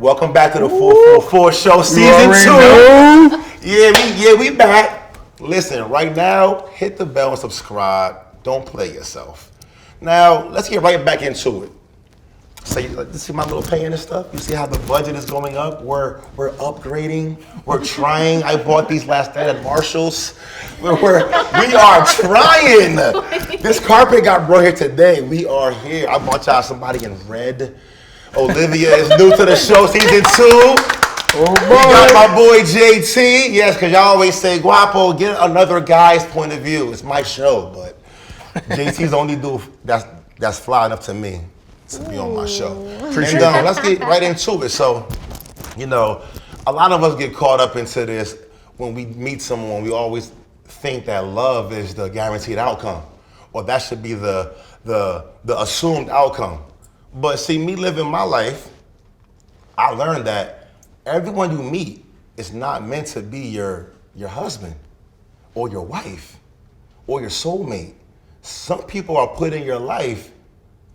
Welcome back to the 444 Show Season 2. Yeah, we back. Listen, right now, hit the bell and subscribe. Don't play yourself. Now, let's get right back into it. So you see my little pay and stuff? You see how the budget is going up? We're upgrading. We're trying. I bought these last night at Marshall's. We are trying. This carpet got brought here today. We are here. I bought y'all somebody in red. Olivia is new to the show, season 2. Oh boy. We got my boy JT. Yes, because y'all always say, Guapo, get another guy's point of view. It's my show, but JT's the only dude that's fly enough to me to be on my show. Appreciate and let's get right into it. So, a lot of us get caught up into this. When we meet someone, we always think that love is the guaranteed outcome, or that should be the assumed outcome. But see, me living my life, I learned that everyone you meet is not meant to be your husband or your wife or your soulmate. Some people are put in your life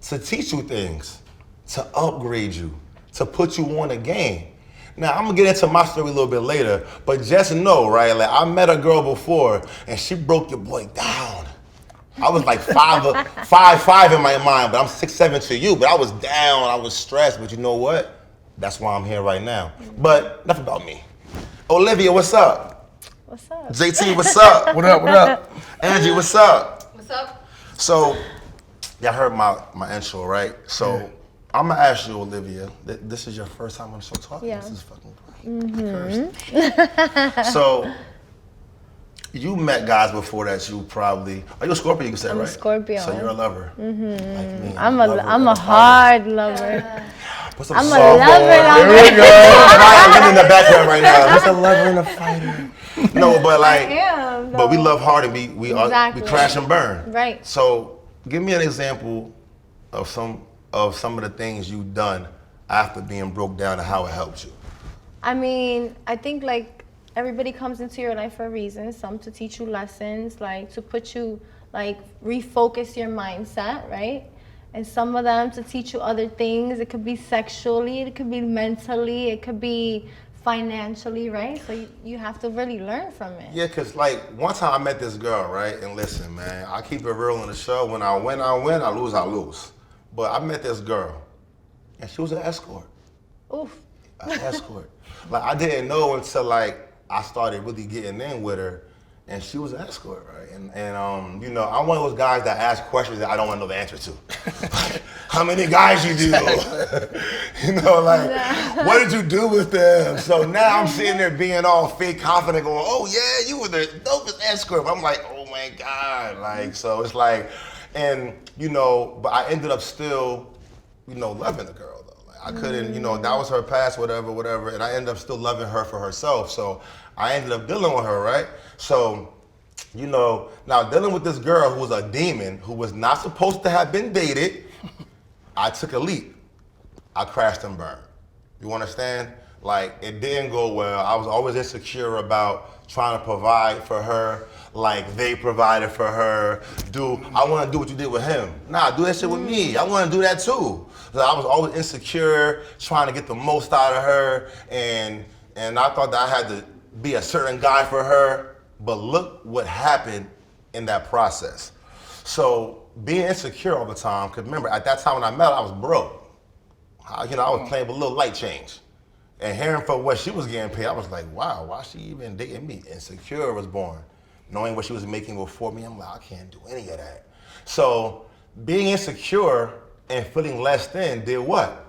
to teach you things, to upgrade you, to put you on a game. Now, I'm gonna get into my story a little bit later, but just know, right, like I met a girl before and she broke your boy down. I was like 5'5" in my mind, but I'm 6'7" to you. But I was down, I was stressed. But you know what? That's why I'm here right now. But enough about me. Olivia, what's up? What's up? JT, what's up? What up? Angie, what's up? What's up? So, y'all heard my intro, right? So, I'm gonna ask you, Olivia. This is your first time on the show talking. Yeah. This is fucking great. So. You met guys before that you probably. Are you a Scorpio? You can say, I'm right? a Scorpio. So you're a lover. Mm-hmm. Like me. I'm a hard lover. Put some I'm a softball. lover. There we go. I'm in the background right now. Just a lover and a fighter. No, but like, but we love hard and we crash and burn. Right. So give me an example of some of the things you've done after being broke down and how it helped you. I mean, I think like. Everybody comes into your life for a reason. Some to teach you lessons, like to put you, like refocus your mindset, right? And some of them to teach you other things. It could be sexually, it could be mentally, it could be financially, right? So you have to really learn from it. Yeah, cause like one time I met this girl, right? And listen, man, I keep it real on the show. When I win, I win. I lose. But I met this girl, and she was an escort. Oof. An escort. Like I didn't know until like. I started really getting in with her, and she was an escort, right? And I'm one of those guys that ask questions that I don't want to know the answer to. How many guys you do? What did you do with them? So now I'm sitting there being all fake confident, going, "Oh yeah, you were the dopest escort." I'm like, "Oh my God!" Like so, it's like, and but I ended up still, loving the girl. I couldn't, that was her past, whatever, and I ended up still loving her for herself. So I ended up dealing with her, right? So, now dealing with this girl who was a demon, who was not supposed to have been dated, I took a leap. I crashed and burned. You understand? Like, it didn't go well. I was always insecure about trying to provide for her, like they provided for her. I want to do what you did with him. Nah, do that shit with me. I want to do that too. So I was always insecure, trying to get the most out of her, and I thought that I had to be a certain guy for her. But look what happened in that process. So being insecure all the time, because remember, at that time when I met her, I was broke. I was playing with a little light change. And hearing from what she was getting paid, I was like, wow, why is she even dating me? Insecure was born. Knowing what she was making before me, I'm like, I can't do any of that. So being insecure and feeling less than did what?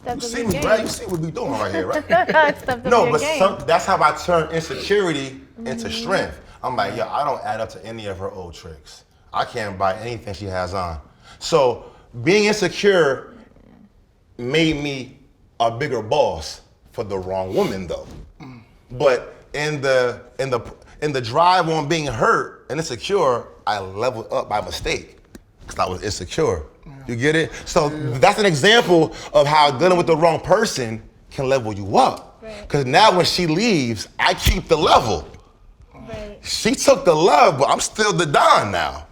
You see me, right? You see what we doing right here, right? No, but that's how I turned insecurity into strength. I'm like, I don't add up to any of her old tricks. I can't buy anything she has on. So being insecure made me a bigger boss for the wrong woman though. But in the drive on being hurt and insecure, I leveled up by mistake because I was insecure. You get it? So that's an example of how dealing with the wrong person can level you up. Because now when she leaves, I keep the level. Right. She took the love, but I'm still the Don now.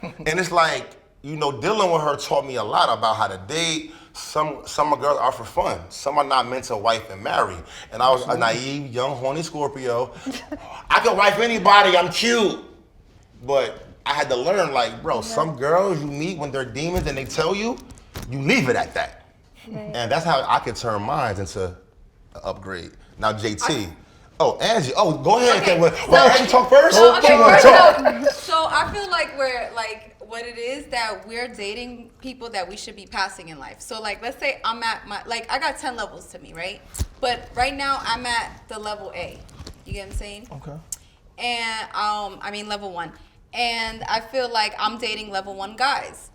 And it's like, dealing with her taught me a lot about how to date. Some girls are for fun. Some are not meant to wife and marry. And I was a naive, young, horny Scorpio. I can wife anybody, I'm cute. But I had to learn, like, bro, some girls you meet when they're demons and they tell you, you leave it at that. Right. And that's how I could turn mine into an upgrade. Now, JT. Angie. Go ahead. Okay. Well, Angie talk first? So I feel like what it is that we're dating people that we should be passing in life. So like, let's say I'm at I got 10 levels to me, right? But right now I'm at the level A. You get what I'm saying? Okay. And level 1. And I feel like I'm dating level 1 guys.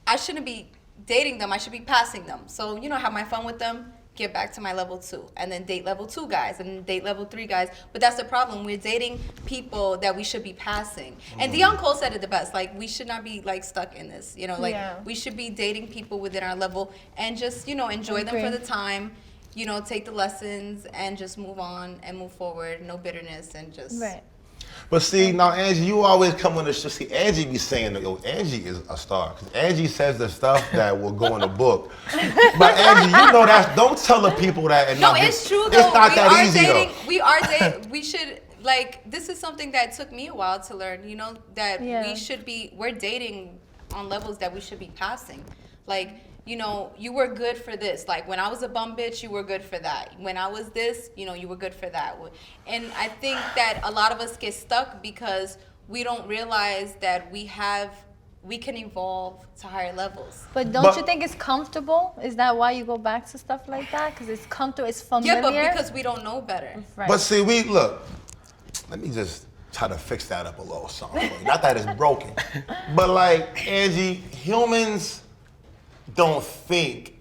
I shouldn't be dating them. I should be passing them. So, have my fun with them, get back to my level 2, and then date level 2 guys, and then date level 3 guys. But that's the problem. We're dating people that we should be passing. And Dion Cole said it the best. Like, we should not be stuck in this. We should be dating people within our level and just, enjoy them for the time. Take the lessons and just move on and move forward. No bitterness and just. Right. But see, now Angie, you always come on the show. See, Angie be saying, Angie is a star. Cause Angie says the stuff that will go in the book. But Angie, don't tell the people that. And it's true though. It's not that easy though. We are dating. We should, this is something that took me a while to learn, that we're dating on levels that we should be passing. You were good for this. Like, when I was a bum bitch, you were good for that. When I was this, you were good for that. And I think that a lot of us get stuck because we don't realize that we can evolve to higher levels. But don't you think it's comfortable? Is that why you go back to stuff like that? Because it's comfortable, it's familiar? Yeah, but because we don't know better. Right. But see, let me just try to fix that up a little something. Not that it's broken. But Angie, humans don't think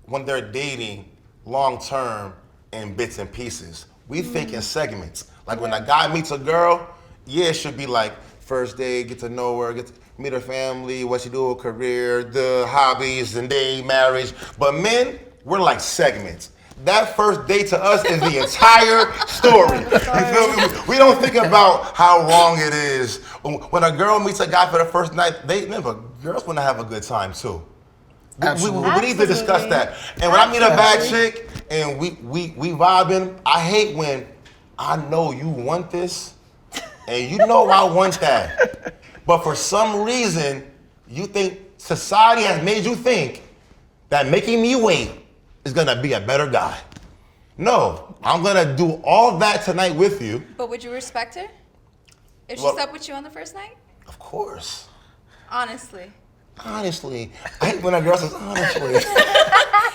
when they're dating long term in bits and pieces. We think in segments. Like when a guy meets a girl, it should be like first date, get to know her, get to meet her family, what she do, her career, the hobbies, and date, marriage. But men, we're like segments. That first date to us is the entire story. You feel me? We don't think about how wrong it is. When a girl meets a guy for the first night, girls want to have a good time too. We need to discuss that. And when I meet a bad chick and we vibing, I hate when I know you want this and you know I want that. But for some reason, you think society has made you think that making me wait is gonna be a better guy. No, I'm gonna do all that tonight with you. But would you respect her if she slept with you on the first night? Of course. Honestly, I hate when a girl says honestly.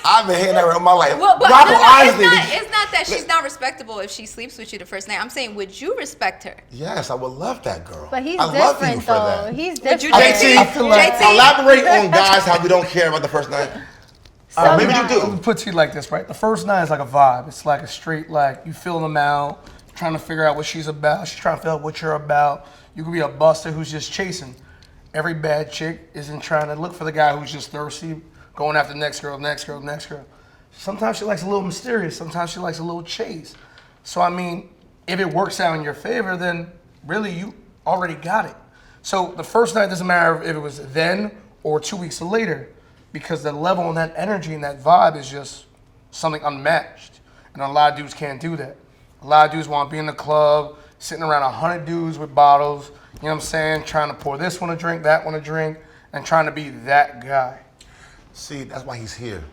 I've been hearing that all my life. It's not that she's not respectable if she sleeps with you the first night. I'm saying, would you respect her? Yes, I would love that girl. But he's different different though. He's different. JT, elaborate on guys how we don't care about the first night. Maybe you do. Let me put it to you like this, right? The first night is like a vibe. It's like a straight, you feel them out, trying to figure out what she's about. She's trying to figure out what you're about. You could be a buster who's just chasing. Every bad chick isn't trying to look for the guy who's just thirsty, going after the next girl. Sometimes she likes a little mysterious. Sometimes she likes a little chase. So, if it works out in your favor, then really you already got it. So the first night doesn't matter if it was then or 2 weeks later, because the level and that energy and that vibe is just something unmatched. And a lot of dudes can't do that. A lot of dudes want to be in the club, sitting around 100 dudes with bottles, you know what I'm saying, trying to pour this one a drink, that one a drink, and trying to be that guy. See, that's why he's here.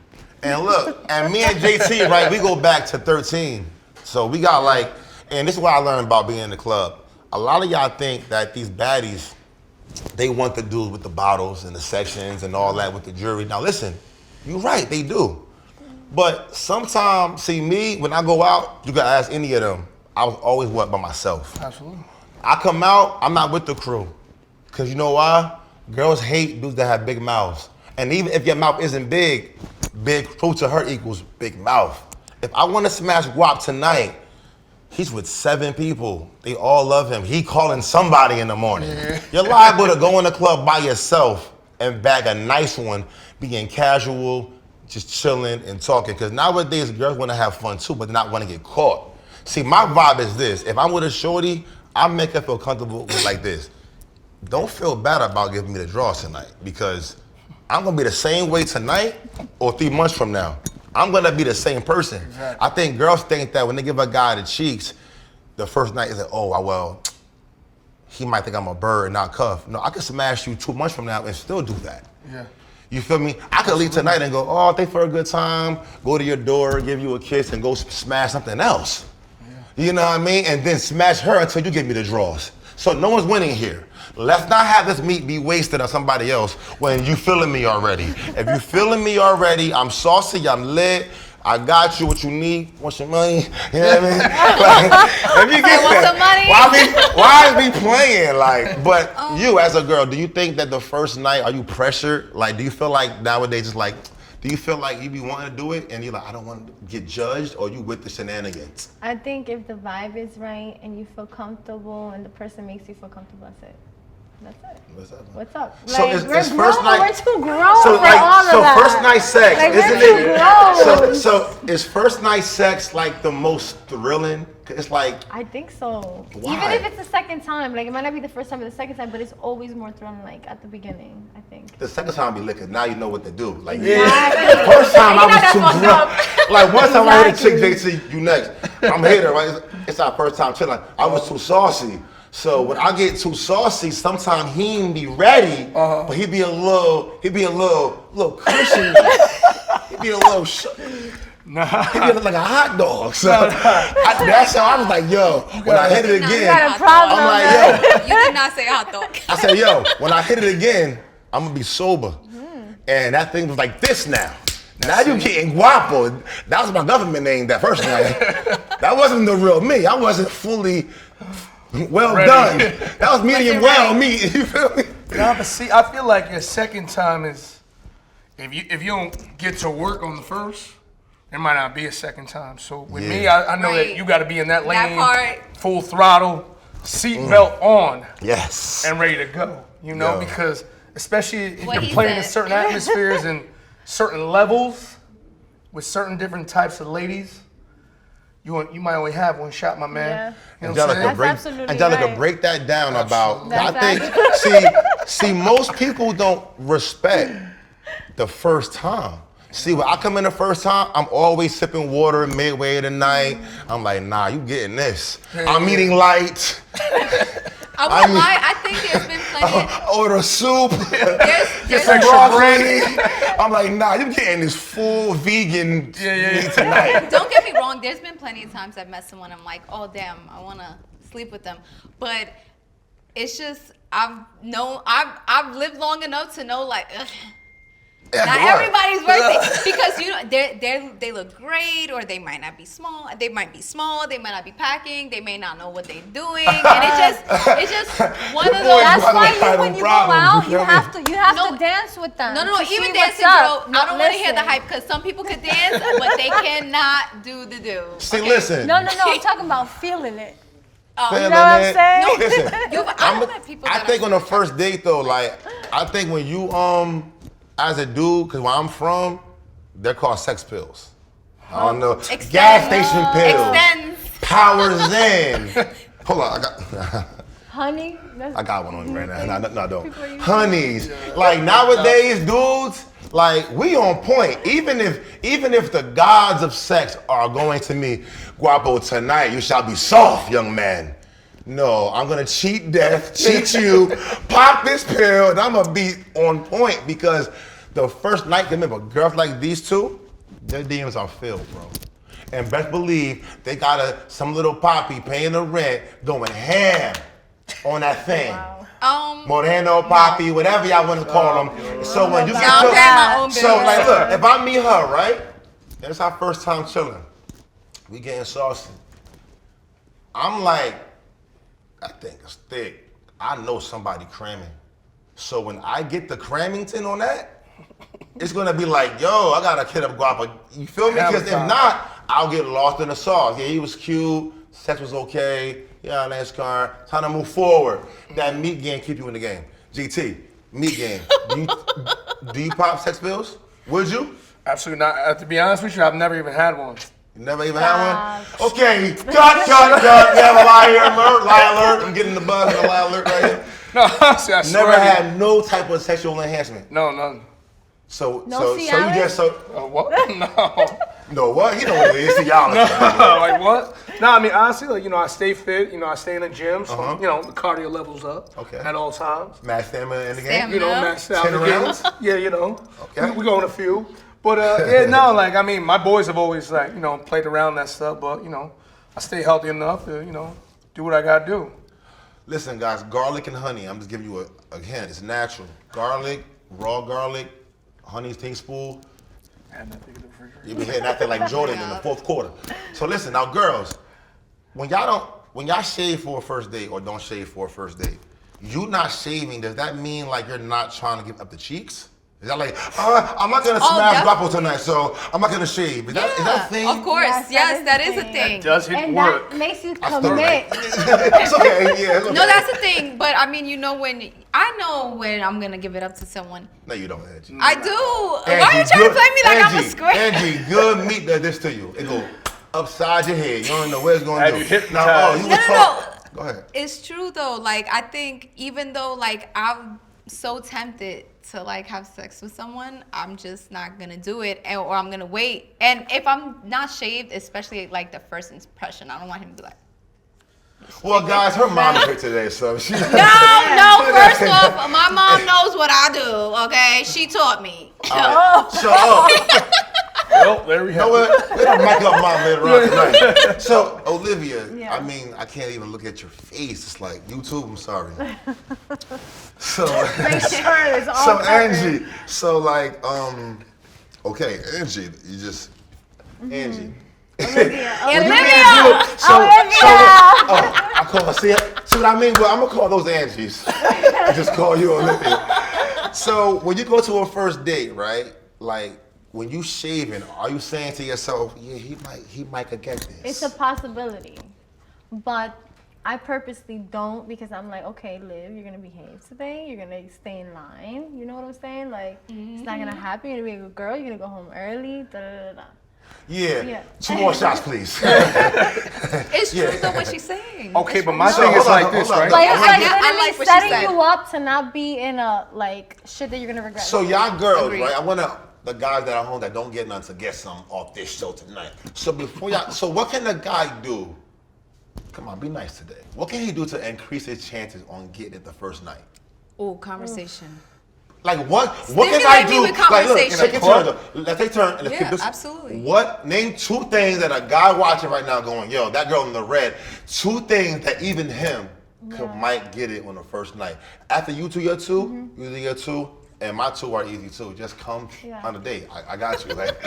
And look, and me and JT, right, we go back to 13. So we got and this is what I learned about being in the club. A lot of y'all think that these baddies, they want the dudes with the bottles and the sections and all that with the jewelry. Now listen, you're right, they do. But sometimes, see me, when I go out, you gotta ask any of them, I was always by myself. Absolutely. I come out, I'm not with the crew. Cause you know why? Girls hate dudes that have big mouths. And even if your mouth isn't big, big fruit to her equals big mouth. If I want to smash Guap tonight, he's with 7 people. They all love him. He calling somebody in the morning. Yeah. You're liable to go in the club by yourself and bag a nice one, being casual, just chilling and talking. Because nowadays, girls want to have fun too, but they not want to get caught. See, my vibe is this. If I'm with a shorty, I make her feel comfortable with like this. Don't feel bad about giving me the draws tonight, because I'm going to be the same way tonight or 3 months from now. I'm going to be the same person. Exactly. I think girls think that when they give a guy the cheeks, the first night is like, oh, well, he might think I'm a bird, not cuff. No, I could smash you 2 months from now and still do that. Yeah. You feel me? I could leave tonight and go, oh, thanks for a good time, go to your door, give you a kiss, and go smash something else. Yeah. You know what I mean? And then smash her until you give me the draws. So no one's winning here. Let's not have this meat be wasted on somebody else when you feeling me already. If you feeling me already, I'm saucy, I'm lit, I got you what you need. Want some money? You know what I mean? Like, if you get want some money? Why be playing? Like, but you as a girl, do you think that the first night, are you pressured? Like, do you feel like nowadays it's like, do you feel like you be wanting to do it and you're like, I don't want to get judged, or you with the shenanigans? I think if the vibe is right and you feel comfortable and the person makes you feel comfortable, that's it. That's it. What's up? So like, it's we're first grown, night. we're too grown So for like, all of so that. first night sex, Like, isn't we're too it? grown. So is first night sex like the most thrilling? It's like, I think so. Why? Even if it's the second time, like it might not be the first time or the second time, but it's always more thrilling. Like at the beginning, I think. the second time be licking. Now you know what to do. Like, Exactly. the first time I was That's too fucked drunk. Like one time I hit a chick, Exactly. they say you next. I'm a hater, right? It's our first time chilling. I was too saucy. So when I get too saucy, sometimes he ain't be ready, but he be a little cushion. He be a little, he be like a hot dog. So that's how I was like, yo, when I hit it again, got a problem I'm like, yo. You did not say hot dog. I said, yo, when I hit it again, I'm gonna be sober. And that thing was like this now. Now you getting guapo. That was my government name that first night. That wasn't the real me. I wasn't fully well Ready. done. That was medium well meat. You feel me? Nah, but see, I feel like your second time is, if you don't get to work on the first, there might not be a second time. So with me, I know that Right. you got to be in that lane, part. full throttle, seatbelt on, Yes. and ready to go. You know, Yo. because especially if What you're he playing in said. certain atmospheres and certain levels with certain different types of ladies, you might only have one shot, my man. Yeah. You know what I'm saying? Angelica, That's absolutely Angelica, right. break that down about. That's I think. See, most people don't respect the first time. See, when I come in the first time, I'm always sipping water midway of the night. I'm like, nah, you getting this. I'm eating light. I won't lie. I think there's been plenty. Order soup. There's Some broccoli. I'm like, nah, you getting this full vegan meat tonight. Don't get me wrong. There's been plenty of times I've met someone. I'm like, oh damn, I want to sleep with them. But it's just I've lived long enough to know like. Ugh. Not everybody's worth it, because you know they look great, or they might not be small. They might be small. They might not be packing. They may not know what they're doing, and it's just one of those. That's why Title when you go problems, out, you you feel have me? to No, dance with them. No, to see even what's dancing, up. girl. I don't want to hear the Listen. hype, because some people could dance, but they cannot do the do. See, okay? listen. No, I'm talking about feeling it. Feeling You know what I'm it. saying? Listen, I've met people I that think are on the first date though, like I think when you as a dude, cause where I'm from, they're called sex pills. I don't know. Extend. Gas station pills. Extends. Powers in. Hold on, Honey, that's I got one on me right now. No, I don't. People use- Honeys. Like nowadays, dudes, like we on point. Even if the gods of sex are going to me, Guapo, tonight you shall be soft, young man. No, I'm gonna cheat death, cheat you, pop this pill, and I'm gonna be on point, because the first night, remember, girls like these two, their DMs are filled, bro. And best believe they got some little poppy paying the rent, going ham on that thing. Wow. Moreno, Poppy, whatever y'all want to call them. So when you get I'll pay my own so bills. like, look, if I meet her, right, and it's our first time chilling, we getting saucy. I'm like, I think it's thick. I know somebody cramming. So when I get the Crammington on that, it's gonna be like, yo, I gotta hit up guapa. You feel me? Because if not, I'll get lost in the sauce. Yeah, he was cute, sex was okay. Yeah, nice car. Time to move forward. That meat game keep you in the game. GT, meat game. Do you pop sex pills? Would you? Absolutely not. To be honest with you, I've never even had one. You never even had one? Okay, cut. We have a lie alert. I'm getting the buzz and a lie alert right here. No, honestly, I swear. Never had no type of sexual enhancement. No, none. So you Cialis? just What? No. no what? He know what it is. Cialis. Like what? No, I mean honestly, like I stay fit. I stay in the gym, so the cardio levels up at all times. Max stamina in the game. Stamina. Max out 10 the rounds? game. Yeah, Okay. we going a few, but yeah, no, like I mean, my boys have always like played around that stuff, but I stay healthy enough to do what I gotta do. Listen, guys, garlic and honey. I'm just giving you a hint. It's natural. Garlic, raw garlic, honey teaspoon. You been hitting that thing like Jordan in the fourth quarter. So listen, now girls, when y'all shave for a first date or don't shave for a first date, you not shaving, does that mean like you're not trying to give up the cheeks? Is that like, I'm not gonna smash guapo tonight, so I'm not gonna shave? Is that a thing? Of course, yes, that is a thing. Does it And work? that makes you I still commit. It's okay, yeah. It's okay. No, that's the thing. But I mean, I know when I'm gonna give it up to someone. No, you don't, Angie. I do. Why are Angie, you trying to play me like I'm a Angie, square? Angie, good meat does this to you. It go upside your head. You don't know where it's going to Have do. you hypnotized? Now, you No, was no, talk- Go ahead. It's true though. Like I think even though like I'm so tempted to like have sex with someone, I'm just not gonna do it, or I'm gonna wait. And if I'm not shaved, especially like the first impression, I don't want him to be like. Well, guys, her mom is here today, so she. No. First off, my mom knows what I do. Okay, she taught me. Shut up. Well, there we You know have it. what? We're gonna mic up mom later on tonight. So, Olivia, I mean, I can't even look at your face. It's like YouTube. I'm sorry. So, Make sure it's all so covered. Angie, so like, okay, Angie, you just Angie. Olivia. I call her. See what I mean? Well, I'm gonna call those Angies. I just call you Olivia. So when you go to a first date, right? Like when you shaving, are you saying to yourself, "Yeah, he might could get this"? It's a possibility, but I purposely don't because I'm like, okay, Liv, you're gonna behave today. You're gonna stay in line. You know what I'm saying? Like, it's not gonna happen. You're gonna be a good girl. You're gonna go home early. Da da da da. Yeah. 2 more shots, please. It's true though what she's saying. Okay, It's but true. my thing is like this, right? Like, it's like I literally like what she setting said. you up to not be in a like shit that you're gonna regret. So y'all girls, Agreed. right? I want the guys that are home that don't get none to get some off this show tonight. So before y'all, so what can the guy do? Come on, be nice today. What can he do to increase his chances on getting it the first night? Ooh, conversation. Like what can Stimulate I me do? with Like look, conversation. take your turn. Though. Let's take turn and let's Yeah, keep this. absolutely. What name 2 things that a guy watching right now going, yo, that girl in the red, 2 things that even him might get it on the first night. After you do your 2, you do your 2, and my 2 are easy too. Just come on a date. I got you. Like.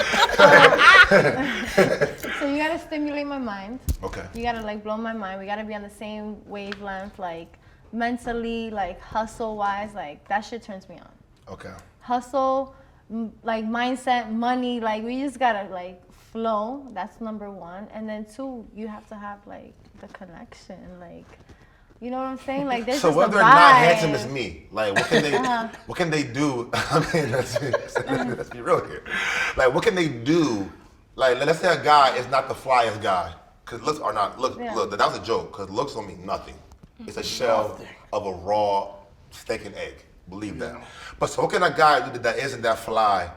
So you gotta stimulate my mind. Okay. You gotta like blow my mind. We gotta be on the same wavelength, like mentally, like hustle wise. Like that shit turns me on. Okay. Hustle, like mindset, money. Like we just gotta like flow. That's number 1. And then 2, you have to have like the connection. Like, you know what I'm saying? Like there's So just whether a or not vibe. handsome is me, like what can they do? I mean, let's be real here. Like what can they do? Like let's say a guy is not the flyest guy, cause looks are not look. That was a joke, cause looks don't mean nothing. It's a shell of a raw steak and egg. Believe that. But so what can a guy do that isn't that fly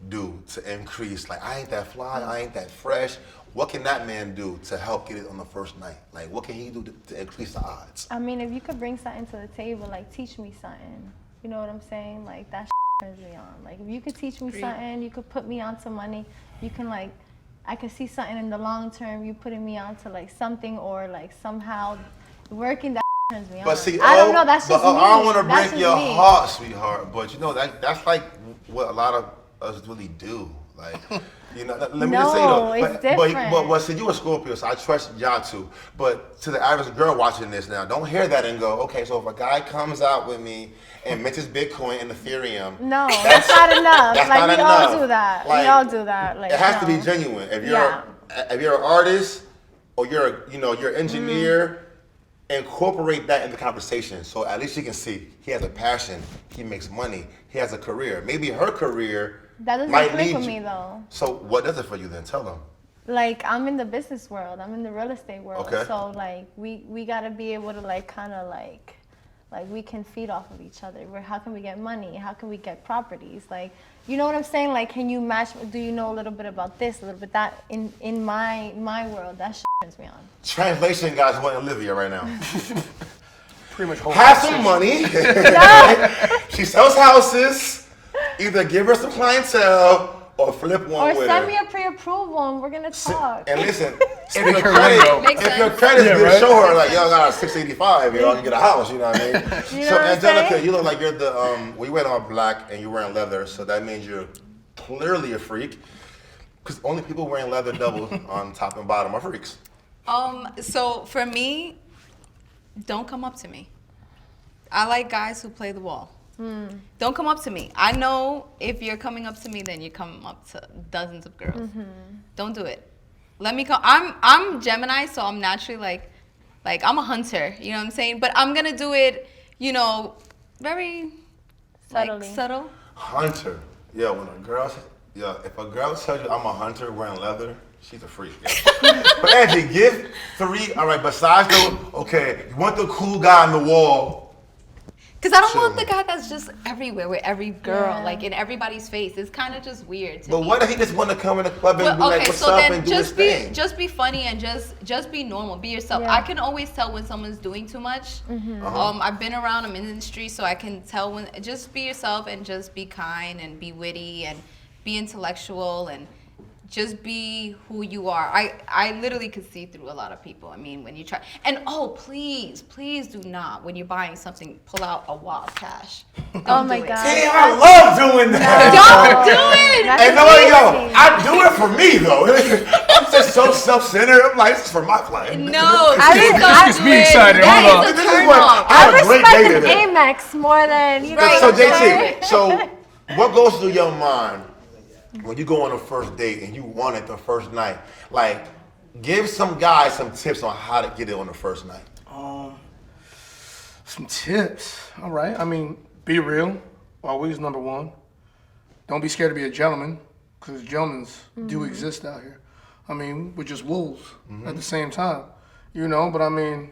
do to increase? Like I ain't that fly, I ain't that fresh. What can that man do to help get it on the first night? Like what can he do to increase the odds? I mean, if you could bring something to the table, like teach me something. You know what I'm saying? Like that turns me on. Like if you could teach me something, you could put me onto money. You can like, I could see something in the long term. You putting me onto like something or like somehow working that turns me on. But see, I don't know. That's just me. I don't want to That's break just your me. heart, sweetheart. But you know that's like what a lot of us really do. Like, let me just say No, though. it's But different. see, you a Scorpio, so I trust y'all too. But to the average girl watching this now, don't hear that and go, okay, so if a guy comes out with me and mentions Bitcoin and Ethereum, No, that's not enough. that's Like not we enough. all do that. Like, we all do that. Like it has to no. be genuine. If Yeah. you're an artist or you're an engineer, incorporate that in the conversation. So at least you can see he has a passion, he makes money, he has a career. Maybe her career That doesn't might click lead with you. me though. So what does it for you then? Tell them. Like I'm in the business world. I'm in the real estate world. Okay. So like we gotta be able to like kind of like we can feed off of each other. How can we get money? How can we get properties? Like you know what I'm saying? Like can you match? Do you know a little bit about this, a little bit that? In my world, that shit turns me on. Translation, guys, want Olivia right now. Pretty much whole Have some money. She sells houses. Either give her some clientele or flip one Or with send her. me a pre-approval and we're gonna talk. And listen, if Speak your her credit, lingo. Makes if your sense. credit's Yeah, good, right? show her like, yo, I got a 685, yo, I can get a house, you know what I mean? You So know what I'm Angelica, saying? you look like you're the, well, you wear all black and you're wearing leather, so that means you're clearly a freak. Because only people wearing leather double on top and bottom are freaks. So for me, don't come up to me. I like guys who play the wall. Don't come up to me. I know if you're coming up to me, then you come up to dozens of girls. Don't do it. Let me come. I'm Gemini, so I'm naturally like I'm a hunter. You know what I'm saying? But I'm gonna do it, very Subtly. subtle. Hunter. Yeah, when a girl, if a girl tells you I'm a hunter wearing leather, she's a freak. Yeah. But Angie, give 3, all right, besides okay, you want the cool guy on the wall. Because I don't want Chill. the guy that's just everywhere with every girl, Yeah. like in everybody's face. It's kind of just weird to But me. what if he just want to come in the club and be Well, like, okay, what's so up, then and do his thing? just be funny and just be normal, be yourself. Yeah. I can always tell when someone's doing too much. I've been around, I'm in the industry, so I can tell when. Just be yourself and just be kind and be witty and be intellectual and just be who you are. I literally could see through a lot of people. I mean, when you try, and please do not, when you're buying something, pull out a wad of cash. Don't Oh my do it. God. Damn, I love doing that. Don't do it. That's And no, yo, amazing. I do it for me though. I'm just so self-centered. I'm like, this is for my client. No, I please mean, don't I- Gets do me it. excited. That Hold is on. a This is turn what off. I have a great respect day an today. Amex more than Right. So know what I'm saying? JT, so what goes through your mind when you go on a first date and you want it the first night? Like, give some guys some tips on how to get it on the first night. Some tips. All right. I mean, be real. Always number one. Don't be scared to be a gentleman, because gentlemen do exist out here. I mean, we're just wolves at the same time, But I mean,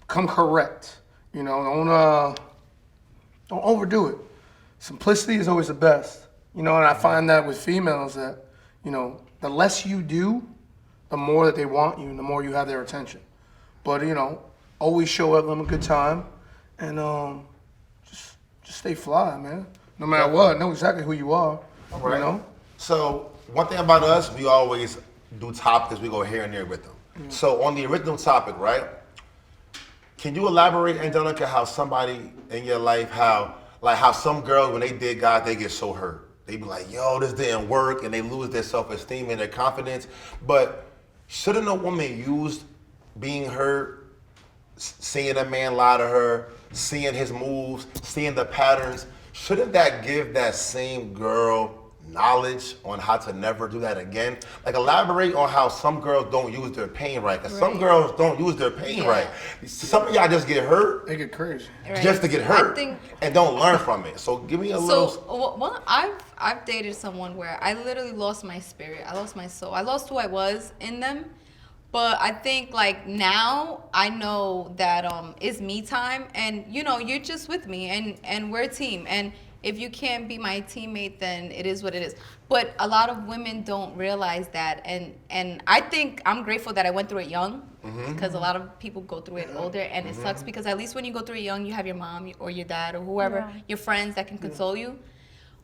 come correct. Don't overdo it. Simplicity is always the best. And I find that with females that, the less you do, the more that they want you, and the more you have their attention. But always show up, them a good time, and just stay fly, man. No matter what, know exactly who you are. Right. So one thing about us, we always do topics. We go here and there with them. So on the original topic, right? Can you elaborate, Angelica, how somebody in your life, how some girls when they date guys, they get so hurt. They be like, yo, this didn't work, and they lose their self-esteem and their confidence. But shouldn't a woman use being hurt, seeing a man lie to her, seeing his moves, seeing the patterns, shouldn't that give that same girl knowledge on how to never do that again? Like, elaborate on how some girls don't use their pain right, because some girls don't use their pain Yeah. right. Some of y'all just get hurt They get crazy. Right. just to get hurt I think, and don't learn from it. So give me a little. well, I've dated someone where I literally lost my spirit. I lost my soul. I lost who I was in them. But I think like now I know that it's me time, and you're just with me, and we're a team. And if you can't be my teammate, then it is what it is. But a lot of women don't realize that, and I think I'm grateful that I went through it young, because a lot of people go through it older, and it sucks because at least when you go through it young, you have your mom or your dad or whoever, Yeah. your friends that can console you.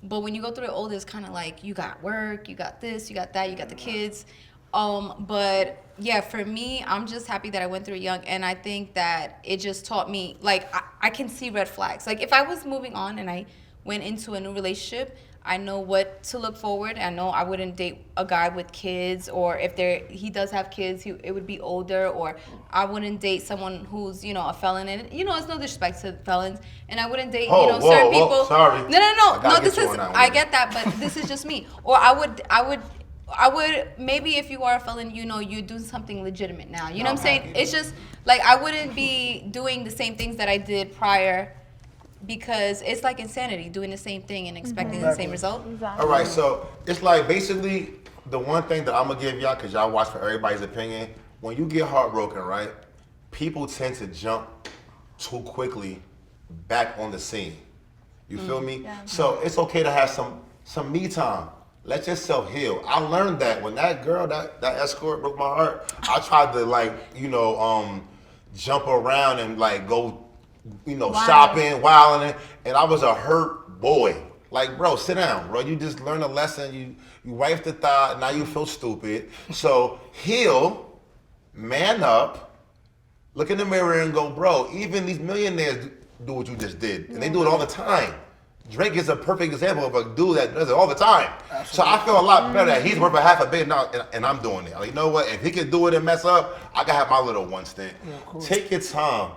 But when you go through it older, it's kind of like you got work, you got this, you got that, you got the kids. But yeah, for me, I'm just happy that I went through it young, and I think that it just taught me, like, I can see red flags. Like, if I was moving on and I went into a new relationship, I know what to look forward. I know I wouldn't date a guy with kids, or if he does have kids, it would be older, or I wouldn't date someone who's, you know, a felon. And, you know, it's no disrespect to felons. And I wouldn't date, you know, certain people. Sorry. No, this is, I get that, but this is just me. Or I would, maybe if you are a felon, you know, you're doing something legitimate now. You know what I'm saying? It's just, like, I wouldn't be doing the same things that I did prior, because it's like insanity, doing the same thing and expecting the same result. Exactly. All right, so it's like basically the one thing that I'm gonna give y'all, because y'all watch for everybody's opinion, when you get heartbroken, right, people tend to jump too quickly back on the scene. You feel me? Yeah. So it's okay to have some me time. Let yourself heal. I learned that when that girl, that escort broke my heart, I tried to, like, you know, jump around and like go, you know, shopping, wilding, and I was a hurt boy. Like, bro, sit down, bro. You just learned a lesson. You wiped the thought. Now you feel stupid. So heal, man up, look in the mirror and go, bro. Even these millionaires do what you just did, and they do it all the time. Drake is a perfect example of a dude that does it all the time. Absolutely. So I feel a lot better that he's worth a $500 million and I'm doing it. Like, you know what? If he can do it and mess up, I can have my little one stint. Yeah, take your time.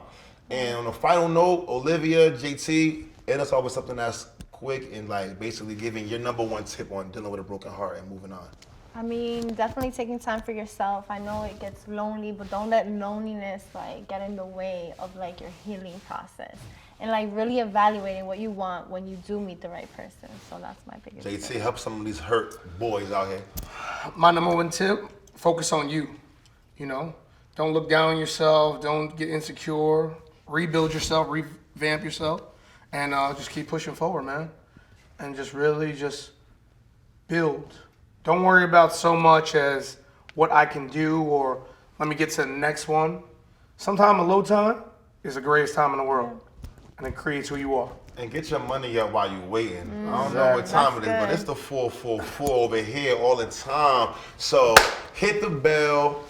And on a final note, Olivia, JT, end us off with something that's quick and like basically giving your number one tip on dealing with a broken heart and moving on. I mean, definitely taking time for yourself. I know it gets lonely, but don't let loneliness like get in the way of like your healing process. And like really evaluating what you want when you do meet the right person. So that's my biggest JT, tip. help some of these hurt boys out here. My number one tip, focus on you. You know, don't look down on yourself. Don't get insecure. Rebuild yourself, revamp yourself, and just keep pushing forward, man. And just really just build. Don't worry about so much as what I can do or let me get to the next one. Sometimes a low time is the greatest time in the world. And it creates who you are. And get your money up while you're waiting. I don't know what time it is, but it's the 444 over here all the time. So hit the bell,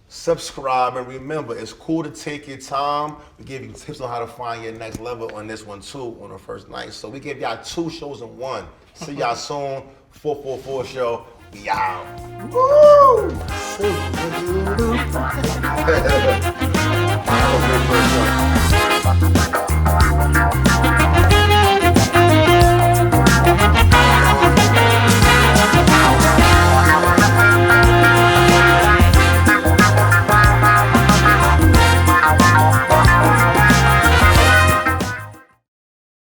subscribe, and remember, it's cool to take your time. We give you tips on how to find your next level on this one too on the first night. So we give y'all 2 shows in one. See y'all soon. 444 show. We out. Woo!